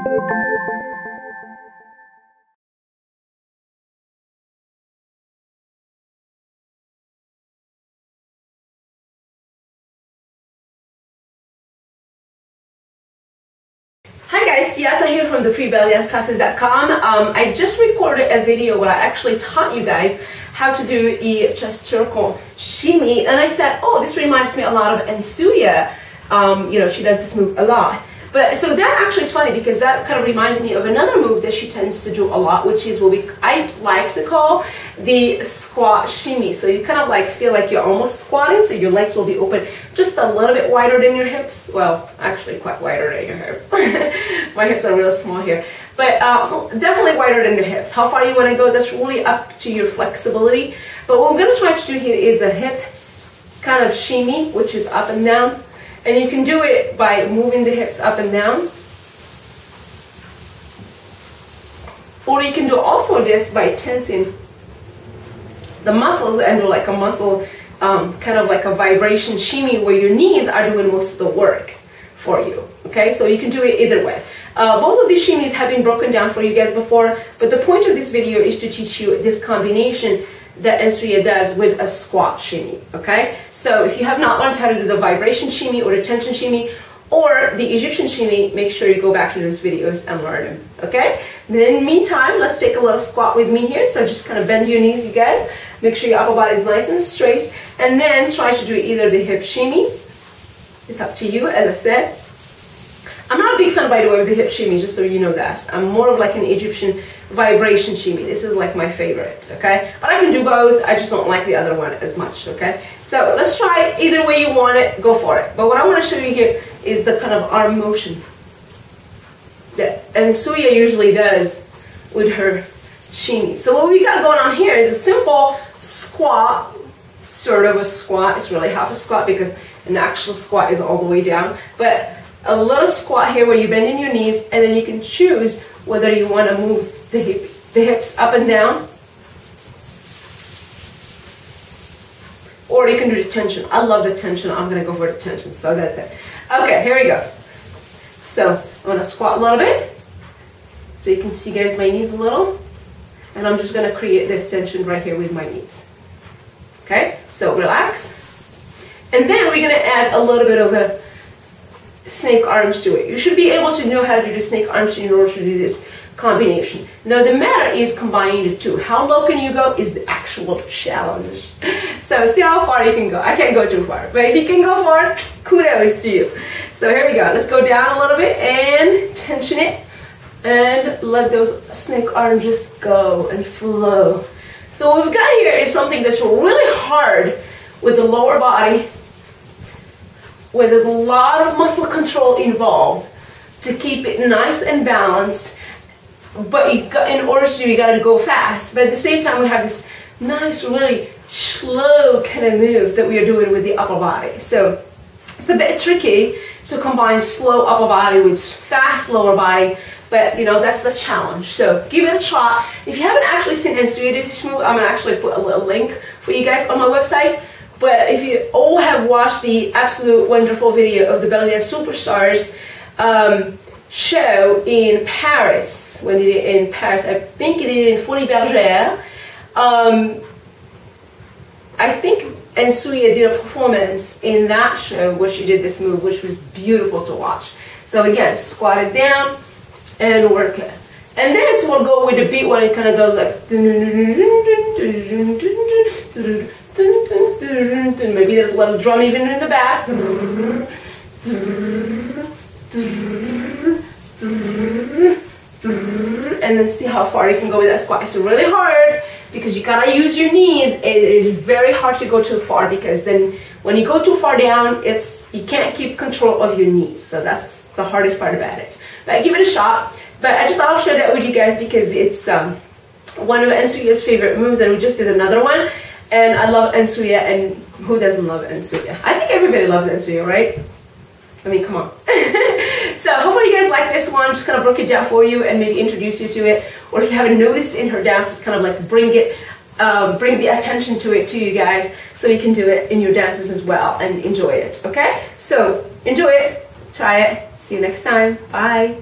Hi guys, Tiasa here from thefreebellydanceclasses.com. I just recorded a video where I actually taught you guys how to do a chest circle shimmy, and I said, oh, this reminds me a lot of Ansuya. You know, she does this move a lot. But so that actually is funny because that kind of reminded me of another move that she tends to do a lot, which is what I like to call the squat shimmy. So you kind of like feel like you're almost squatting, so your legs will be open just a little bit wider than your hips. Well, actually quite wider than your hips. My hips are real small here, but definitely wider than your hips. How far you want to go, that's really up to your flexibility. But what we're going to try to do here is the hip kind of shimmy, which is up and down. And you can do it by moving the hips up and down. Or you can do also this by tensing the muscles and do like a muscle, kind of like a vibration shimmy where your knees are doing most of the work for you. Okay, so you can do it either way. Both of these shimmies have been broken down for you guys before, but the point of this video is to teach you this combination that Ansuya does with a squat shimmy, okay? So if you have not learned how to do the vibration shimmy or the tension shimmy or the Egyptian shimmy, make sure you go back to those videos and learn them, okay? Then in the meantime, let's take a little squat with me here. So just kind of bend your knees, you guys. Make sure your upper body is nice and straight. And then try to do either the hip shimmy. It's up to you, as I said. I'm not a big fan, by the way, of the hip shimmy, just so you know that. I'm more of like an Egyptian vibration shimmy. This is like my favorite, okay? But I can do both. I just don't like the other one as much, okay? So let's try it. Either way you want it, go for it. But what I want to show you here is the kind of arm motion that Ansuya usually does with her shimmy. So what we got going on here is a simple squat, sort of a squat. It's really half a squat because an actual squat is all the way down. But a little squat here where you bend in your knees, and then you can choose whether you want to move the hips up and down, or you can do the tension. I love the tension. I'm going to go for the tension, so that's it. Okay, here we go. So I'm going to squat a little bit, so you can see, guys, my knees a little, and I'm just going to create this tension right here with my knees. Okay, so relax, and then we're going to add a little bit of a snake arms to it. You should be able to know how to do the snake arms in order to do this combination. Now the matter is combining the two. How low can you go is the actual challenge. So see how far you can go. I can't go too far, but if you can go far, kudos to you. So here we go. Let's go down a little bit and tension it and let those snake arms just go and flow. So what we've got here is something that's really hard with the lower body, where there's a lot of muscle control involved to keep it nice and balanced. But in order to do, you got to go fast. But at the same time, we have this nice, really slow kind of move that we are doing with the upper body. So it's a bit tricky to combine slow upper body with fast lower body. But you know, that's the challenge. So give it a try. If you haven't actually seen Ansuya do this move, I'm gonna actually put a little link for you guys on my website. But if you all have watched the absolute wonderful video of the Belly Dance Superstars show in Paris, when they did it in Paris, I think it is in Folie Bergère. I think Ansuya did a performance in that show where she did this move, which was beautiful to watch. So again, squat it down and work it. And this will go with the beat when it kind of goes like, maybe there's a little drum even in the back. And then see how far you can go with that squat. It's really hard because you gotta use your knees. It is very hard to go too far because then when you go too far down, you can't keep control of your knees. So that's the hardest part about it. But give it a shot. But I just thought I'll share that with you guys because it's one of Ansuya's favorite moves, and we just did another one. And I love Ansuya, and who doesn't love Ansuya? I think everybody loves Ansuya, right? I mean, come on. So hopefully you guys like this one. Just kind of broke it down for you and maybe introduce you to it. Or if you haven't noticed in her dances, kind of like bring the attention to it to you guys so you can do it in your dances as well and enjoy it, okay? So enjoy it, try it. See you next time. Bye.